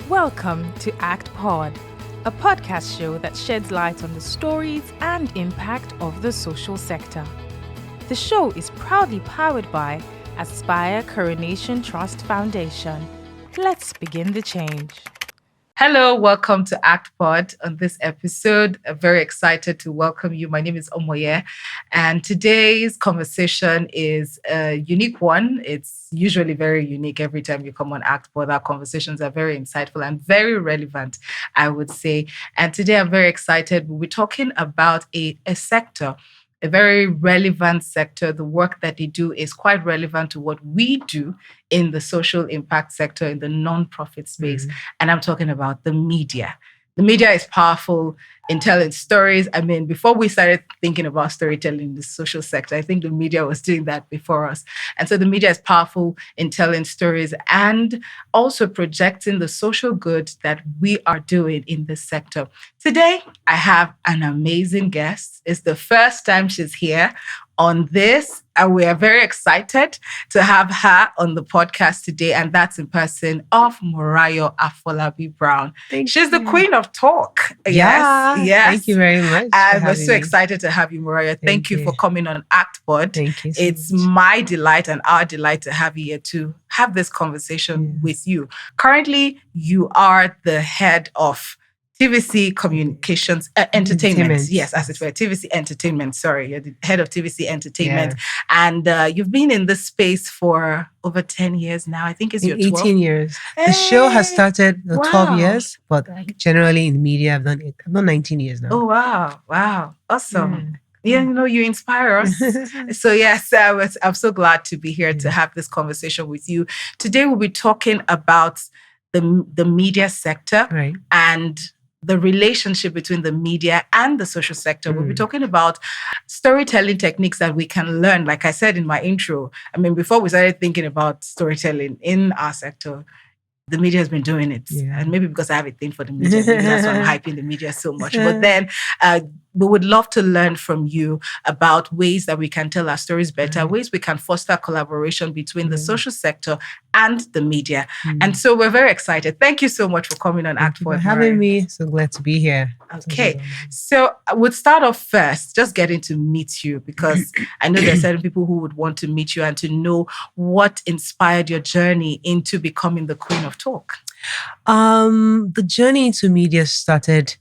Welcome to ACTPod, a podcast show that sheds light on the stories and impact of the social sector. The show is proudly powered by Aspire Coronation Trust Foundation. Let's begin the change. Hello, welcome to ACTPod. On this episode, I'm very excited to welcome you. My name is Omoye, and today's conversation is a unique one. It's usually very unique every time you come on ACTPod. Our conversations are very insightful and very relevant, I would say. And today I'm very excited. We'll be talking about a sector, a very relevant sector. The work that they do is quite relevant to what we do in the social impact sector, in the non-profit space. And I'm talking about the media. The media is powerful in telling stories. I mean, before we started thinking about storytelling in the social sector, I think the media was doing that before us. And so the media is powerful in telling stories and also projecting the social good that we are doing in this sector. Today, I have an amazing guest. It's the first time she's here on this, and we are very excited to have her on the podcast today, and that's in person of Morayo Afolabi-Brown. She's the queen of talk. Yes. Thank you very much. And we're so excited to have you, Morayo. Thank you for coming on ACTPod. Thank you. It's my delight and our delight to have you here to have this conversation with you. Currently, you are the head of TVC Communications Entertainment. Yes, as it were, TVC Entertainment. Sorry, you're the head of TVC Entertainment. And you've been in this space for over 10 years now. I think it's your 12th. 18 years. The show has started 12 years, but generally in media, I've done 19 years now. Oh, wow. Awesome. Yeah, you inspire us. So yes, I'm so glad to be here to have this conversation with you. Today, we'll be talking about the media sector and the relationship between the media and the social sector. We'll be talking about storytelling techniques that we can learn. Like I said in my intro, I mean, before we started thinking about storytelling in our sector, the media has been doing it. And maybe because I have a thing for the media, maybe that's why I'm hyping the media so much. But then we would love to learn from you about ways that we can tell our stories better, ways we can foster collaboration between the social sector and the media. And so we're very excited. Thank you so much for coming on ACTPod. For having me. So glad to be here. Okay. So I would start off first, just getting to meet you, because I know there are certain people who would want to meet you and to know what inspired your journey into becoming the Queen of Talk. The journey into media started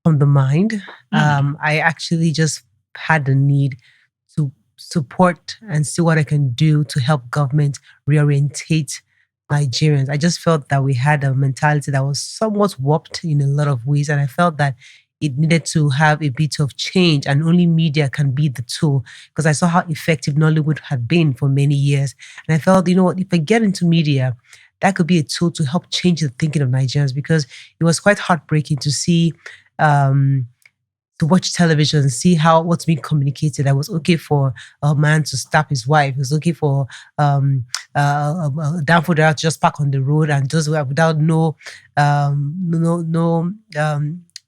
from the mind. I actually just had the need to support and see what I can do to help government reorientate Nigerians. I just felt that we had a mentality that was somewhat warped in a lot of ways, and I felt that it needed to have a bit of change, and only media can be the tool, because I saw how effective Nollywood had been for many years. And I felt, if I get into media, that could be a tool to help change the thinking of Nigerians, because it was quite heartbreaking to see, to watch television and see how what's being communicated. That was okay for a man to stab his wife. It was okay for a downfall driver to just park on the road and just without no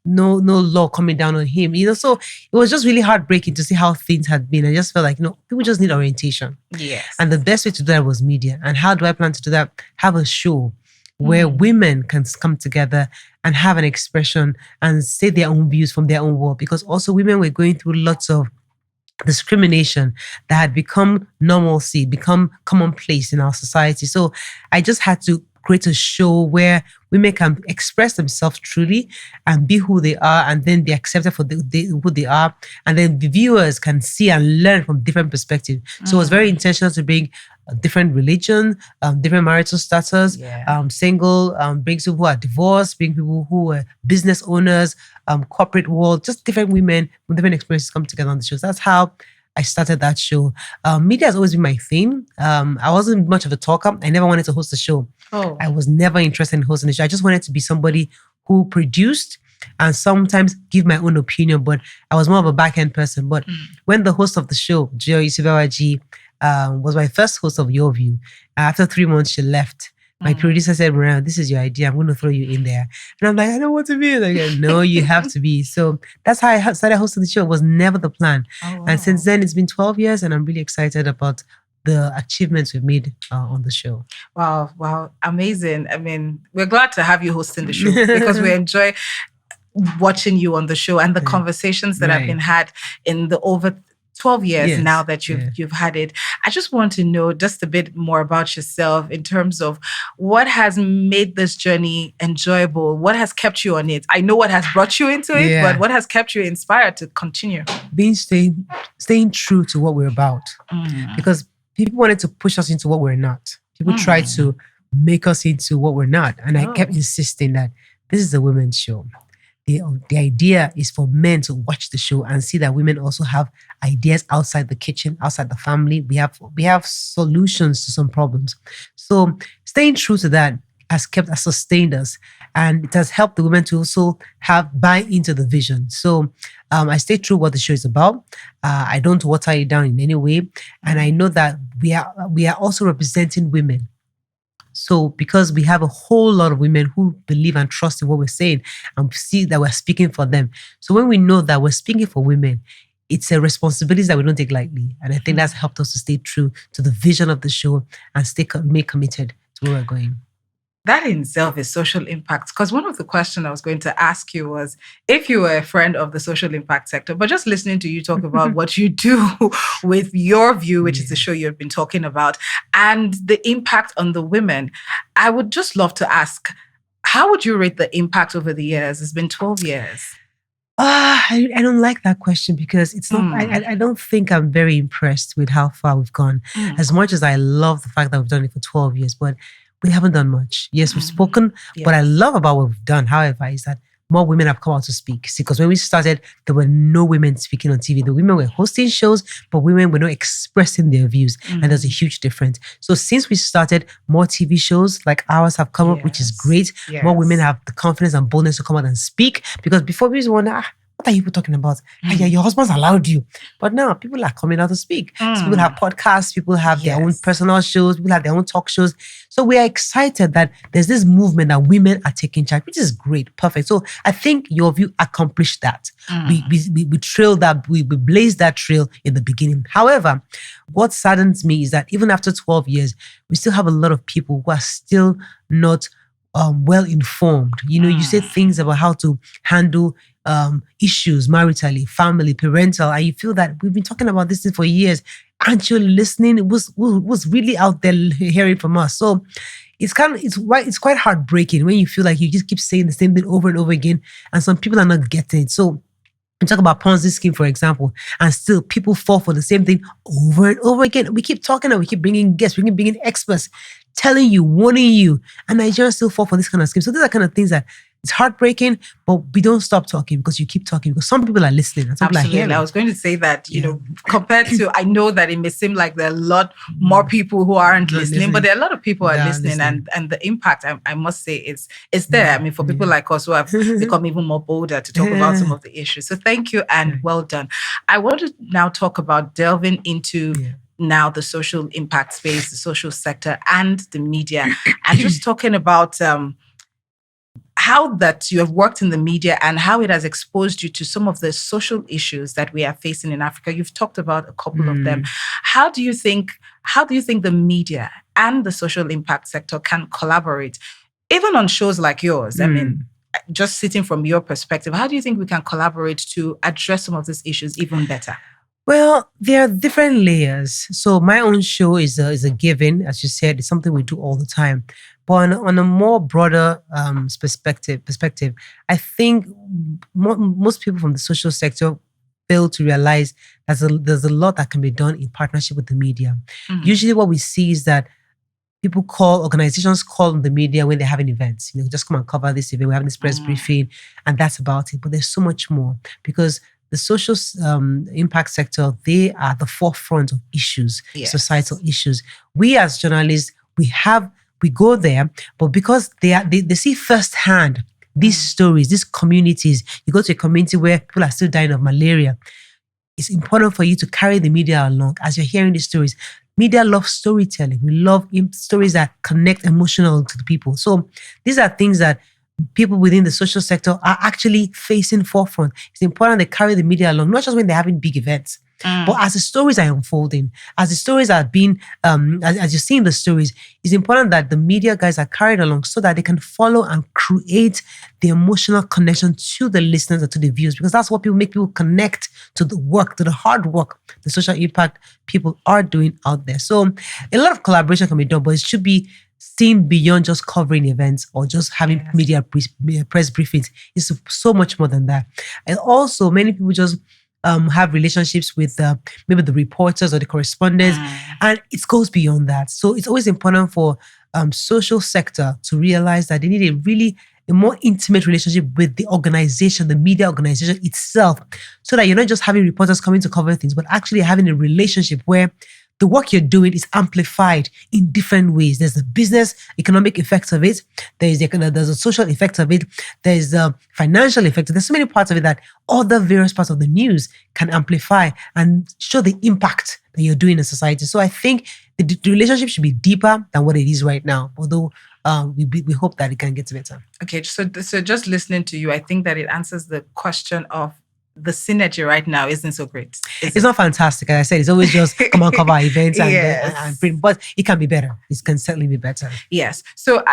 law coming down on him. So it was just really heartbreaking to see how things had been. I just felt like, people just need orientation. Yes. And the best way to do that was media. And how do I plan to do that? Have a show where women can come together and have an expression and say their own views from their own world. Because also women were going through lots of discrimination that had become normalcy, become commonplace in our society. So I just had to create a show where women can express themselves truly and be who they are, and then be accepted for who they are. And then the viewers can see and learn from different perspectives. So it was very intentional to bring different religion, different marital status, single, bring people who are divorced, bring people who are business owners, corporate world, just different women with different experiences come together on the show. So that's how I started that show. Media has always been my thing. I wasn't much of a talker. I never wanted to host a show. I was never interested in hosting a show. I just wanted to be somebody who produced and sometimes give my own opinion, but I was more of a back-end person. But when the host of the show, Joy Isibawaji, was my first host of Your View, after 3 months, she left. My producer said, "Morayo, this is your idea. I'm going to throw you in there." And I'm like, "I don't want to be." Like, no, you have to be. So that's how I started hosting the show. It was never the plan. Oh, wow. And since then, it's been 12 years, and I'm really excited about the achievements we've made on the show. Wow, amazing. I mean, we're glad to have you hosting the show because we enjoy watching you on the show and the conversations that have been had in the over 12 years now that you've had it. I just want to know just a bit more about yourself in terms of what has made this journey enjoyable, what has kept you on it. I know what has brought you into it, but what has kept you inspired to continue? Staying true to what we're about. Because people wanted to push us into what we're not. People tried to make us into what we're not. And I kept insisting that this is a women's show. The idea is for men to watch the show and see that women also have ideas outside the kitchen, outside the family. We have solutions to some problems. So staying true to that has sustained us, and it has helped the women to also buy into the vision. So I stay true what the show is about. I don't water it down in any way, and I know that we are also representing women. So because we have a whole lot of women who believe and trust in what we're saying and see that we're speaking for them. So when we know that we're speaking for women, it's a responsibility that we don't take lightly. And I think that's helped us to stay true to the vision of the show and remain committed to where we're going. That in itself is social impact. Because one of the questions I was going to ask you was if you were a friend of the social impact sector, but just listening to you talk about what you do with Your View, which is the show you've been talking about, and the impact on the women, I would just love to ask, how would you rate the impact over the years? It's been 12 years. I don't like that question because it's not. I don't think I'm very impressed with how far we've gone. As much as I love the fact that we've done it for 12 years, but we haven't done much. Yes, we've spoken. What I love about what we've done, however, is that more women have come out to speak. See, because when we started, there were no women speaking on TV. The women were hosting shows, but women were not expressing their views. And there's a huge difference. So since we started, more TV shows like ours have come up, which is great. More women have the confidence and boldness to come out and speak. Because before we used to wonder, what are you people talking about? Yeah, your husband's allowed you. But now people are coming out to speak. So people have podcasts, people have their own personal shows, people have their own talk shows. So we are excited that there's this movement that women are taking charge, which is great, perfect. So I think Your View accomplished that. We trailed that, we blazed that trail in the beginning. However, what saddens me is that even after 12 years, we still have a lot of people who are still not well informed. You know, you say things about how to handle issues maritally, family, parental, and you feel that we've been talking about this thing for years. Aren't you listening? It was really out there hearing from us. So it's quite heartbreaking when you feel like you just keep saying the same thing over and over again, and some people are not getting it. So we talk about Ponzi scheme, for example, and still people fall for the same thing over and over again. We keep talking and we keep bringing guests, we keep bringing experts, telling you, warning you, and Nigerians still fall for this kind of scheme. So these are kind of things that it's heartbreaking, but we don't stop talking because you keep talking, because some people are listening and some people are hearing. I was going to say that, you know, compared to, I know that it may seem like there are a lot more people who aren't listening, but there are a lot of people who are listening. And the impact, I must say, is there. I mean, for people like us who have become even more bolder to talk about some of the issues. So thank you and well done. I want to now talk about delving into now the social impact space, the social sector and the media. And just talking about how that you have worked in the media and how it has exposed you to some of the social issues that we are facing in Africa. You've talked about a couple of them. How do you think the media and the social impact sector can collaborate, even on shows like yours? I mean, just sitting from your perspective, how do you think we can collaborate to address some of these issues even better? Well, there are different layers. So my own show is a given, as you said. It's something we do all the time. But on a more broader perspective, I think most people from the social sector fail to realize there's a lot that can be done in partnership with the media. Usually what we see is that organizations call on the media when they're having events. You know, just come and cover this event. We're having this press briefing, and that's about it. But there's so much more, because the social impact sector, they are the forefront of issues, societal issues. We as journalists, we go there, but because they see firsthand these stories, these communities. You go to a community where people are still dying of malaria. It's important for you to carry the media along as you're hearing these stories. Media loves storytelling. We love stories that connect emotional to the people. So these are things that people within the social sector are actually facing forefront. It's important they carry the media along, not just when they're having big events. But as the stories are unfolding, as the stories are being, as you're seeing the stories, it's important that the media guys are carried along so that they can follow and create the emotional connection to the listeners and to the viewers, because that's what make people connect to the work, to the hard work, the social impact people are doing out there. So a lot of collaboration can be done, but it should be seen beyond just covering events or just having media press briefings. It's so much more than that. And also, many people just have relationships with maybe the reporters or the correspondents, and it goes beyond that. So it's always important for social sector to realize that they need a more intimate relationship with the organization, the media organization itself, so that you're not just having reporters coming to cover things, but actually having a relationship where the work you're doing is amplified in different ways. There's the business, economic effects of it. There's a social effect of it. There's a financial effect. There's so many parts of it that other various parts of the news can amplify and show the impact that you're doing in society. So I think the relationship should be deeper than what it is right now, although we hope that it can get better. Okay, so just listening to you, I think that it answers the question of the synergy right now isn't so great. It's not fantastic. As I said, it's always just come on, cover events and print, but it can be better. It can certainly be better. Yes. So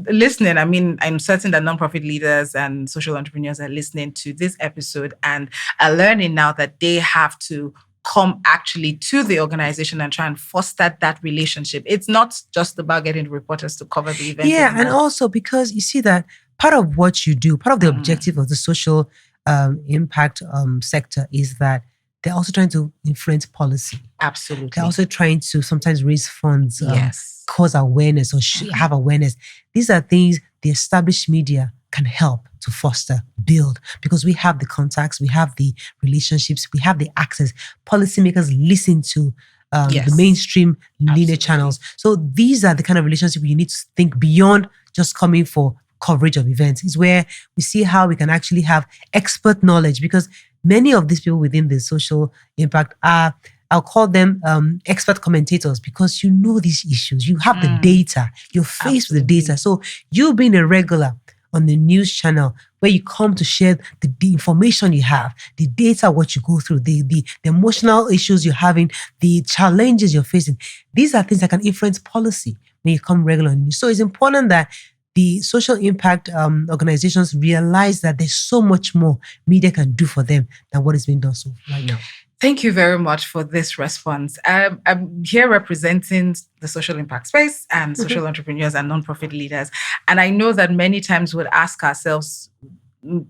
listening, I mean, I'm certain that nonprofit leaders and social entrepreneurs are listening to this episode and are learning now that they have to come actually to the organization and try and foster that relationship. It's not just about getting reporters to cover the event. Yeah, anymore. And also because you see that part of what you do, part of the objective of the social impact sector is that they're also trying to influence policy. Absolutely. They're also trying to sometimes raise funds, cause awareness or have awareness. These are things the established media can help to foster, build, because we have the contacts, we have the relationships, we have the access. Policymakers listen to the mainstream linear channels. So these are the kind of relationships you need to think beyond just coming for coverage of events. Is where we see how we can actually have expert knowledge, because many of these people within the social impact are, I'll call them expert commentators, because you know these issues, you have the data, you're faced with the data. So you being a regular on the news channel where you come to share the information you have, the data, what you go through, the emotional issues you're having, the challenges you're facing. These are things that can influence policy when you come regular on news. So it's important that the social impact organizations realize that there's so much more media can do for them than what is being done so right now. Thank you very much for this response. I'm here representing the social impact space and social entrepreneurs and nonprofit leaders. And I know that many times we'll ask ourselves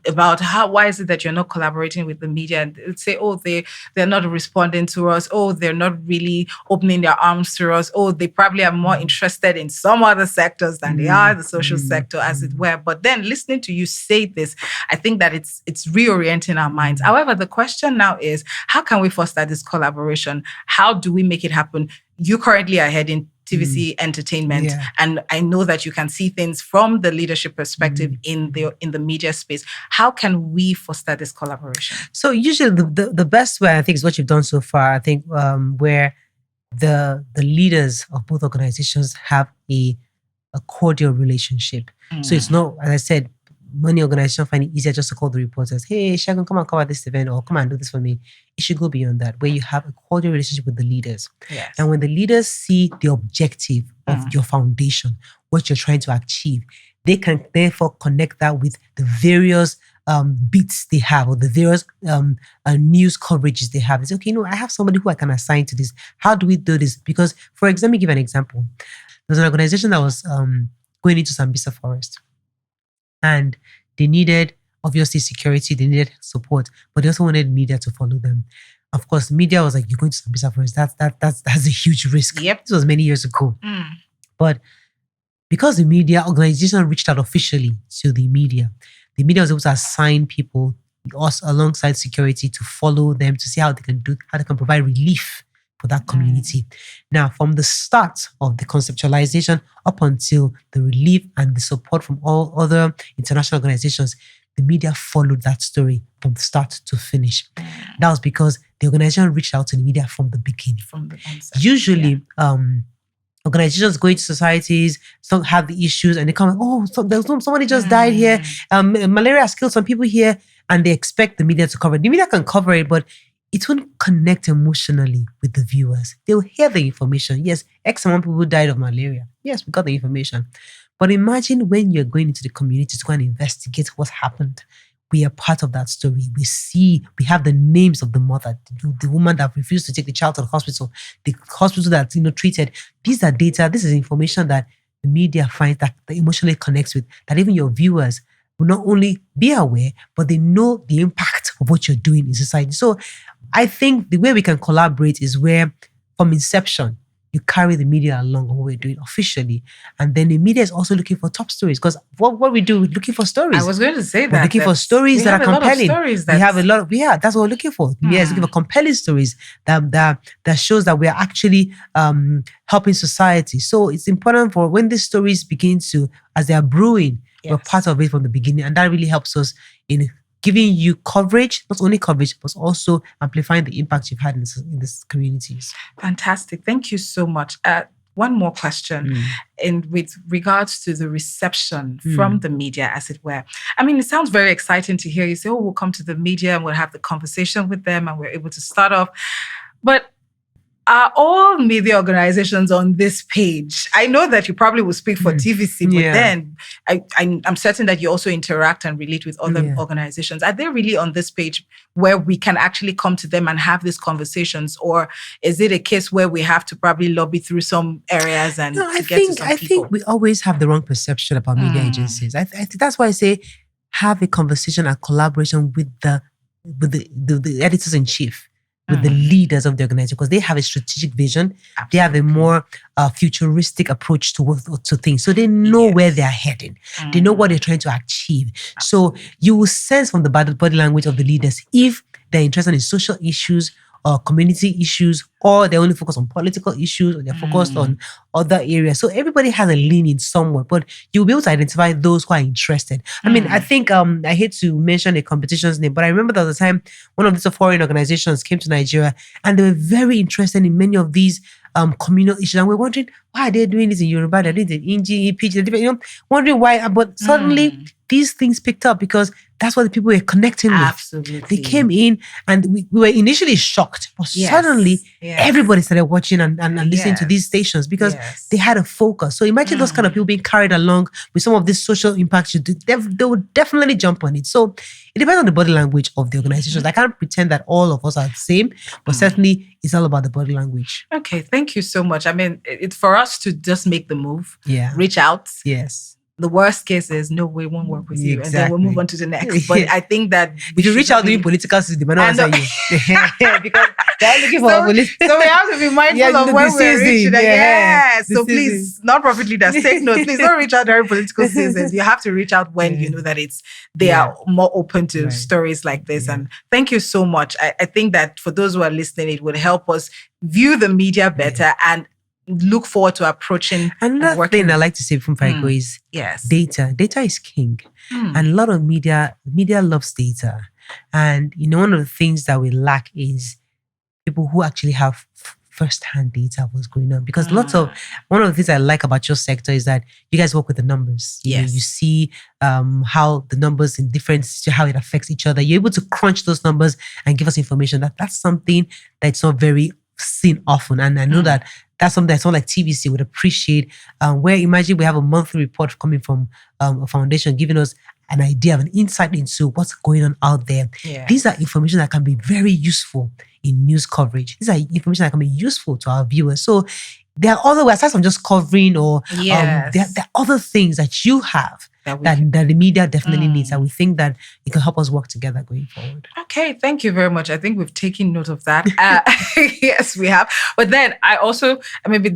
about why is it that you're not collaborating with the media, and they'd say, oh, they're not responding to us, oh, they're not really opening their arms to us, oh, they probably are more interested in some other sectors than they are the social sector, as it were. But then listening to you say this, I think that it's reorienting our minds. However, the question now is, how can we foster this collaboration? How do we make it happen? You currently are heading TVC Entertainment, and I know that you can see things from the leadership perspective in the media space. How can we foster this collaboration? So usually the best way, I think, is what you've done so far. I think where the leaders of both organizations have a cordial relationship. So it's not, as I said, many organizations find it easier just to call the reporters, hey, Shagun, come and cover this event, or come and do this for me. It should go beyond that, where you have a cordial relationship with the leaders. Yes. And when the leaders see the objective of your foundation, what you're trying to achieve, they can therefore connect that with the various beats they have, or the various news coverages they have. They say, okay, I have somebody who I can assign to this. How do we do this? Because, for example, let me give an example. There's an organization that was going into Sambisa Forest. And they needed, obviously, security, they needed support, but they also wanted media to follow them. Of course, media was like, you're going to Sambisa Forest, that's a huge risk. Yep. This was many years ago. But because the media organization reached out officially to the media was able to assign people, us alongside security, to follow them, to see how they can provide relief for that community. Now, from the start of the conceptualization up until the relief and the support from all other international organizations, the media followed that story from start to finish. That was because the organization reached out to the media from the beginning. From the onset. Usually, organizations go into societies, some have the issues, and they come, somebody just died here. Malaria has killed some people here, and they expect the media to cover it. The media can cover it, but it won't connect emotionally with the viewers. They'll hear the information. Yes, X amount of people died of malaria. Yes, we got the information. But imagine when you're going into the community to go and investigate what happened. We are part of that story. We have the names of the mother, the woman that refused to take the child to the hospital that treated. These are data. This is information that the media finds that emotionally connects with, that even your viewers will not only be aware, but they know the impact of what you're doing in society. So I think the way we can collaborate is where, from inception, you carry the media along on what we're doing officially. And then the media is also looking for top stories, because what we do, we're looking for stories. I was going to say that. We're looking for stories that are compelling. We have a lot of, that's what we're looking for. Media is looking for compelling stories that shows that we're actually helping society. So it's important for when these stories begin to, as they are brewing, we're part of it from the beginning. And that really helps us in giving you coverage, not only coverage, but also amplifying the impact you've had in these communities. Fantastic. Thank you so much. One more question with regards to the reception from the media, as it were. I mean, it sounds very exciting to hear you say, we'll come to the media and we'll have the conversation with them and we're able to start off. But are all media organizations on this page? I know that you probably will speak for TVC, but then I'm certain that you also interact and relate with other organizations. Are they really on this page where we can actually come to them and have these conversations? Or is it a case where we have to probably lobby through some areas and I get to some people? I think we always have the wrong perception about media agencies. I think that's why I say have a conversation and collaboration with the editors-in-chief, with the leaders of the organization, because they have a strategic vision. Absolutely. They have a more futuristic approach to things. So they know where they're heading. They know what they're trying to achieve. Absolutely. So you will sense from the body language of the leaders if they're interested in social issues or community issues, or they only focus on political issues, or they're focused on other areas. So everybody has a lean in somewhat, but you'll be able to identify those who are interested. I mean, I think, I hate to mention a competition's name, but I remember there was a time one of these foreign organizations came to Nigeria and they were very interested in many of these communal issues. And we're wondering, why are they doing this in Yoruba? They're doing it in Inji, Pidgin, wondering why. But suddenly these things picked up because that's what the people were connecting with. Absolutely. They came in and we were initially shocked, but suddenly everybody started watching and listening to these stations because they had a focus. So imagine those kind of people being carried along with some of this social impact you do. They would definitely jump on it. So it depends on the body language of the organizations. I can't pretend that all of us are the same, but certainly it's all about the body language. Okay, thank you so much. I mean, it's for us to just make the move, reach out. Yes. The worst case is, no, we won't work with you. And then we'll move on to the next. But I think that if you reach out doing political system, they might not answer you. Because they're looking for so we have to be mindful of when we're reaching. So please, non-profit leaders, take note. Please don't reach out during political seasons. You have to reach out when you know that they are more open to stories like this. And thank you so much. I think that for those who are listening, it would help us view the media better and look forward to approaching. Another thing I like to say from Fariko is data. Data is king. And a lot of media loves data. And one of the things that we lack is people who actually have first-hand data of what's going on. Because one of the things I like about your sector is that you guys work with the numbers. You see how the numbers in different, how it affects each other. You're able to crunch those numbers and give us information. That's something that's not very seen often. And I know that's something that someone like TVC would appreciate. Where imagine we have a monthly report coming from a foundation giving us an idea of an insight into what's going on out there. These are information that can be very useful in news coverage. These are information that can be useful to our viewers. So there are other ways, aside from just covering, or there are other things that you have that the media definitely needs. And we think that it can help us work together going forward. Okay, thank you very much. I think we've taken note of that. Yes, we have. But then I also, maybe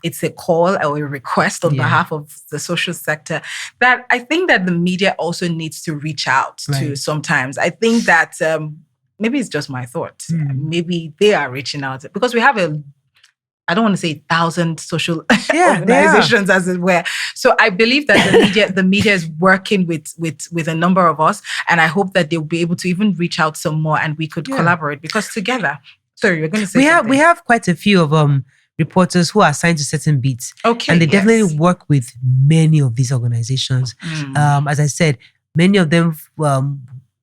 it's a call or a request on behalf of the social sector that I think that the media also needs to reach out to sometimes. I think that maybe it's just my thought. Maybe they are reaching out because we have I don't want to say 1,000 social organizations, as it were. So I believe that the media is working with a number of us, and I hope that they'll be able to even reach out some more, and we could collaborate because together. Sorry, you're going to say something. We have quite a few of reporters who are assigned to certain beats, and they definitely work with many of these organizations. As I said, many of them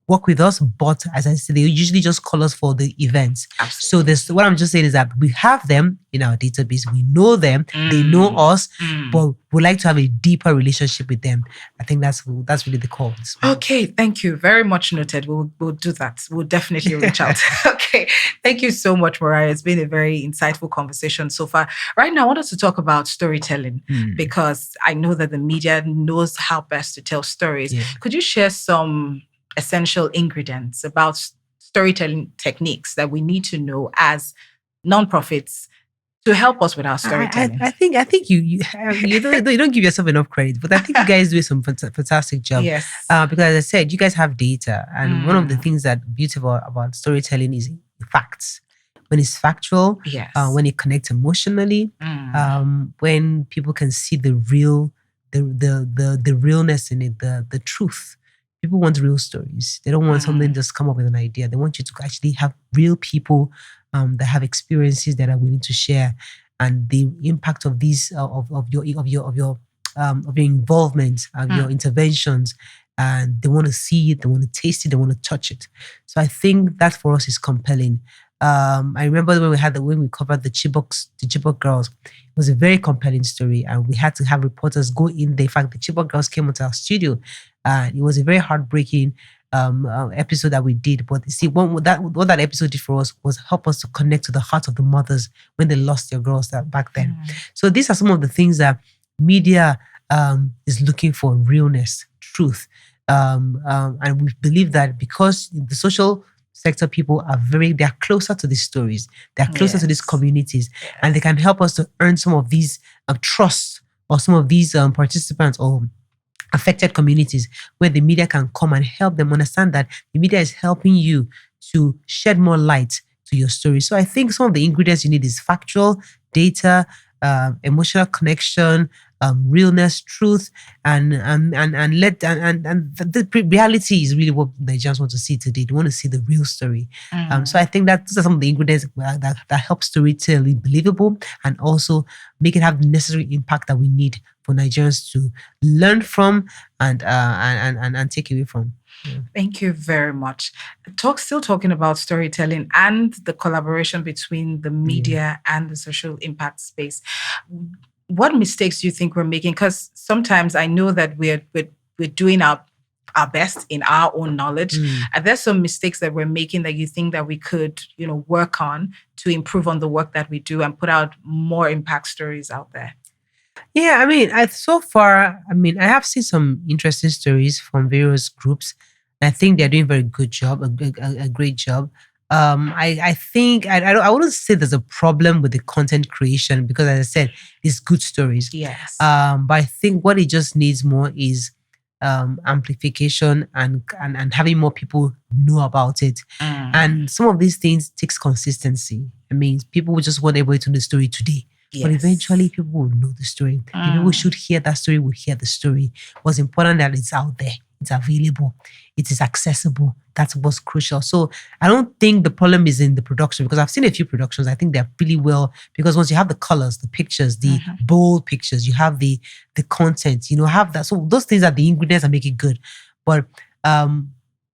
work with us, but as I said, they usually just call us for the events. Absolutely. So this, what I'm just saying is that we have them in our database. We know them. They know us, but we like to have a deeper relationship with them. I think that's really the call. Okay, thank you. Very much noted. We'll do that. We'll definitely reach out. Okay, thank you so much, Morayo. It's been a very insightful conversation so far. Right now, I wanted to talk about storytelling because I know that the media knows how best to tell stories. Yeah. Could you share some essential ingredients about storytelling techniques that we need to know as nonprofits to help us with our storytelling? I think you don't give yourself enough credit, but I think you guys do some fantastic job. Yes. Because as I said, you guys have data, and one of the things that beautiful about storytelling is facts. When it's factual, Yes. When it connects emotionally, when people can see the realness in it, the truth. People want real stories. They don't want something just come up with an idea. They want you to actually have real people that have experiences that are willing to share, and the impact of these of your involvement, of your interventions, and they want to see it, they want to taste it, they want to touch it. So I think that for us is compelling. I remember when we covered the Chibok girls, it was a very compelling story, and we had to have reporters go in there. In fact, the Chibok girls came into our studio, and it was a very heartbreaking episode that we did. But you see, what that episode did for us was help us to connect to the heart of the mothers when they lost their girls back then. So these are some of the things that media is looking for: realness, truth, and we believe that because the social sector people they're closer to these stories, they're closer to these communities, and they can help us to earn some of these trust, or some of these participants or affected communities, where the media can come and help them understand that the media is helping you to shed more light to your story. So I think some of the ingredients you need is factual, data, emotional connection, realness, truth, and the reality is really what Nigerians want to see today. They want to see the real story. So I think that these are some of the ingredients that help storytelling be believable, and also make it have the necessary impact that we need for Nigerians to learn from and take away from. Yeah. Thank you very much. Still talking about storytelling and the collaboration between the media and the social impact space. What mistakes do you think we're making? Because sometimes I know that we're doing our best in our own knowledge. Are there some mistakes that we're making that you think that we could, work on to improve on the work that we do and put out more impact stories out there? Yeah, so far, I have seen some interesting stories from various groups. And I think they're doing a very good job, a great job. I think I wouldn't say there's a problem with the content creation, because, as I said, it's good stories. Yes. But I think what it just needs more is amplification and having more people know about it. And some of these things takes consistency. People will just want everybody to know the story today. Yes. But eventually people will know the story. The people who should hear that story will hear the story. What's important that it's out there, it's available, it is accessible. That's what's crucial. So I don't think the problem is in the production, because I've seen a few productions. I think they're really well, because once you have the colors, the pictures, the bold pictures, you have the content, have that. So those things are the ingredients that make it good. But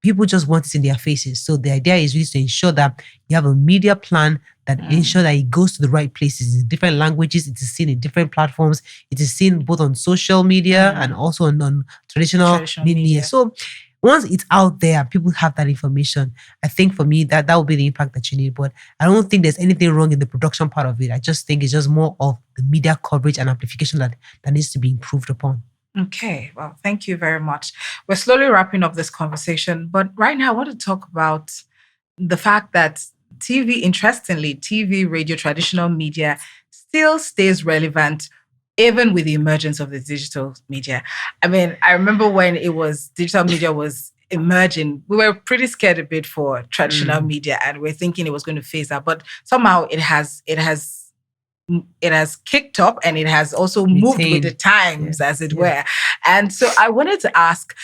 people just want it in their faces. So the idea is really to ensure that you have a media plan that ensure that it goes to the right places in different languages. It is seen in different platforms. It is seen both on social media and also on traditional media. So once it's out there, people have that information. I think for me, that will be the impact that you need. But I don't think there's anything wrong in the production part of it. I just think it's just more of the media coverage and amplification that needs to be improved upon. Okay, well, thank you very much. We're slowly wrapping up this conversation, but right now I want to talk about the fact that TV, radio, traditional media still stays relevant even with the emergence of the digital media. I remember when digital media was emerging, we were pretty scared a bit for traditional media, and we're thinking it was going to phase out, but somehow it has kicked up, and it has also moved with the times, as it were. And so I wanted to ask,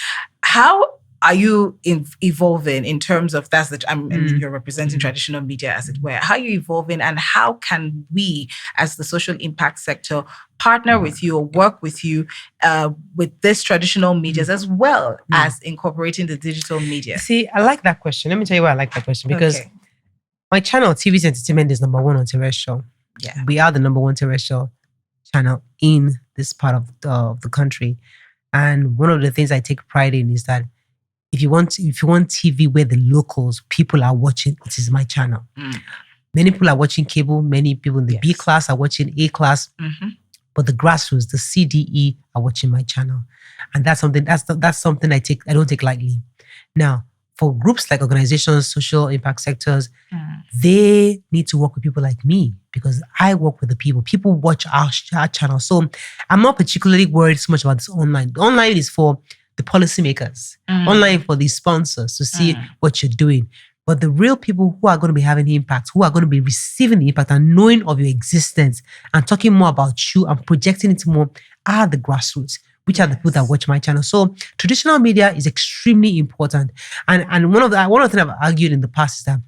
how are you evolving in terms of and you're representing traditional media, as it were? How are you evolving, and how can we, as the social impact sector, partner with you or work with you with this traditional medias as well as incorporating the digital media? See, I like that question. Let me tell you why I like that question. Because my channel, TVC Entertainment, is number one on terrestrial. Yeah. We are the number one terrestrial channel in this part of the country. And one of the things I take pride in is that if you want TV where the locals, people are watching, it is my channel. Many people are watching cable. Many people in the B class are watching A class. But the grassroots, the CDE, are watching my channel. And that's something I don't take lightly. Now, for groups like organizations, social impact sectors, they need to work with people like me, because I work with the people. People watch our channel. So I'm not particularly worried so much about this online. Online is for the policymakers, online for the sponsors to see what you're doing. But the real people who are going to be having the impact, who are going to be receiving the impact and knowing of your existence and talking more about you and projecting it more, are the grassroots, which are the people that watch my channel. So traditional media is extremely important. And one of the things I've argued in the past is that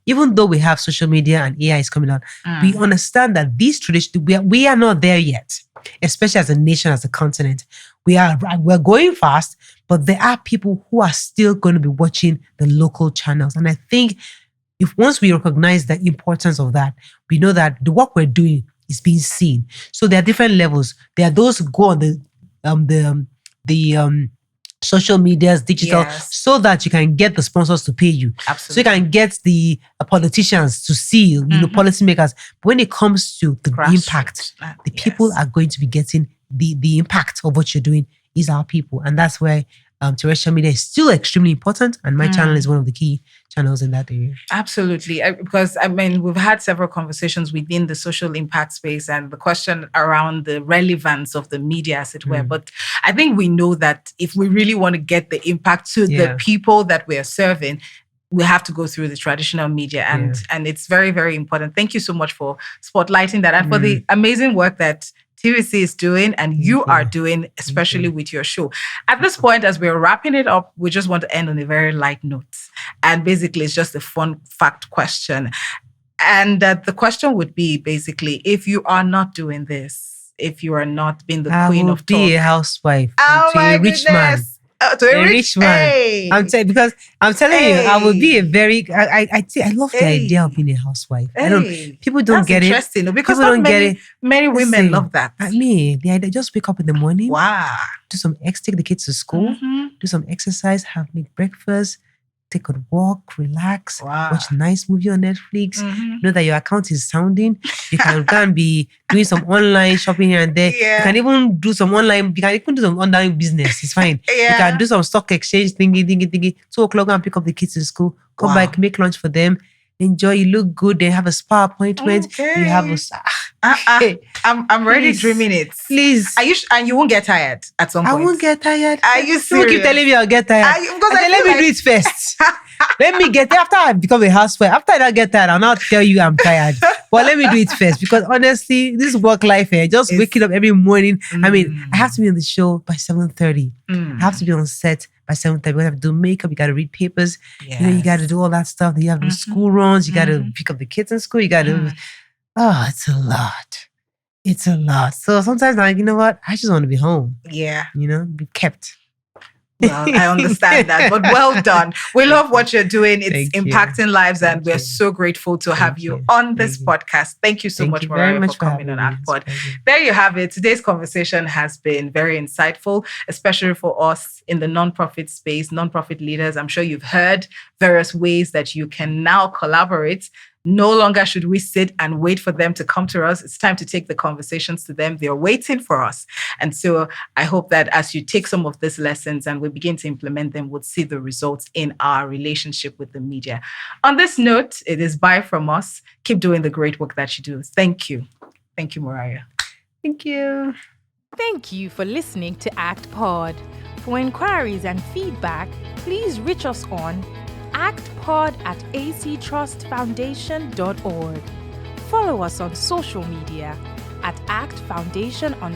even though we have social media and AI is coming out, we understand that these traditions, we are not there yet, especially as a nation, as a continent. We're going fast, but there are people who are still going to be watching the local channels. And I think if once we recognize the importance of that, we know that the work we're doing is being seen. So there are different levels. There are those who go on the social medias, digital, so that you can get the sponsors to pay you. Absolutely. So you can get the politicians to see you, policymakers. But when it comes to the impact, the people are going to be getting the impact of what you're doing is our people. And that's where terrestrial media is still extremely important. And my channel is one of the key channels in that area. Absolutely. Because, we've had several conversations within the social impact space and the question around the relevance of the media, as it were. But I think we know that if we really want to get the impact to the people that we are serving, we have to go through the traditional media. And it's very, very important. Thank you so much for spotlighting that and for the amazing work that TVC is doing and you are doing, especially with your show. At this point, as we're wrapping it up, we just want to end on a very light note. And basically, it's just a fun fact question. And the question would be basically, if you are not doing this, if you are not being the queen of talk. I will be a housewife to a rich man. To a rich man. I'm telling you, I will be a very. I love the idea of being a housewife. People don't get it. Interesting, because not many women love that. The idea, just wake up in the morning. Wow. Do some take the kids to school. Do some exercise. Make breakfast. Take a walk, relax, watch a nice movie on Netflix. Know that your account is sounding. You can go and be doing some online shopping here and there. You can even do some online business. It's fine. You can do some stock exchange thingy. 2:00, go and pick up the kids to school. Come back, make lunch for them. Enjoy. You look good. They have a spa appointment. You have a. I'm already dreaming it. Please. And you won't get tired at some point. I won't get tired. Are you serious? You keep telling me I'll get tired. Let me do it first. Let me get after I become a housewife. After I don't get tired, I'll not tell you I'm tired. But let me do it first, because honestly, this work life here, just waking up every morning. I have to be on the show by 7:30. I have to be on set by 7:30. We have to do makeup. You got to read papers. You got to do all that stuff. Then you have to do school runs. You got to pick up the kids in school. You got to. Oh, it's a lot. It's a lot. So sometimes I'm like, you know what? I just want to be home. Yeah. Be kept. Well, I understand that, but well done. We love what you're doing. It's impacting lives, and we're so grateful to have you on this podcast. Thank you so much, Morayo, for coming on ACTPod. There you have it. Today's conversation has been very insightful, especially for us in the nonprofit space, nonprofit leaders. I'm sure you've heard various ways that you can now collaborate. No longer should we sit and wait for them to come to us. It's time to take the conversations to them. They're waiting for us. And so I hope that as you take some of these lessons and we begin to implement them, we'll see the results in our relationship with the media. On this note, it is bye from us. Keep doing the great work that you do. Thank you. Thank you, Morayo. Thank you. Thank you for listening to ACTPod. For inquiries and feedback, please reach us on actpod@actrustfoundation.org. Follow us on social media at actfoundation_ on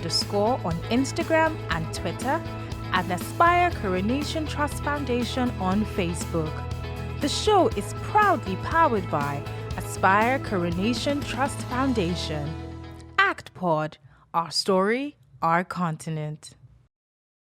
Instagram and Twitter, and Aspire Coronation Trust Foundation on Facebook. The show is proudly powered by Aspire Coronation Trust Foundation. ACTPod, our story, our continent.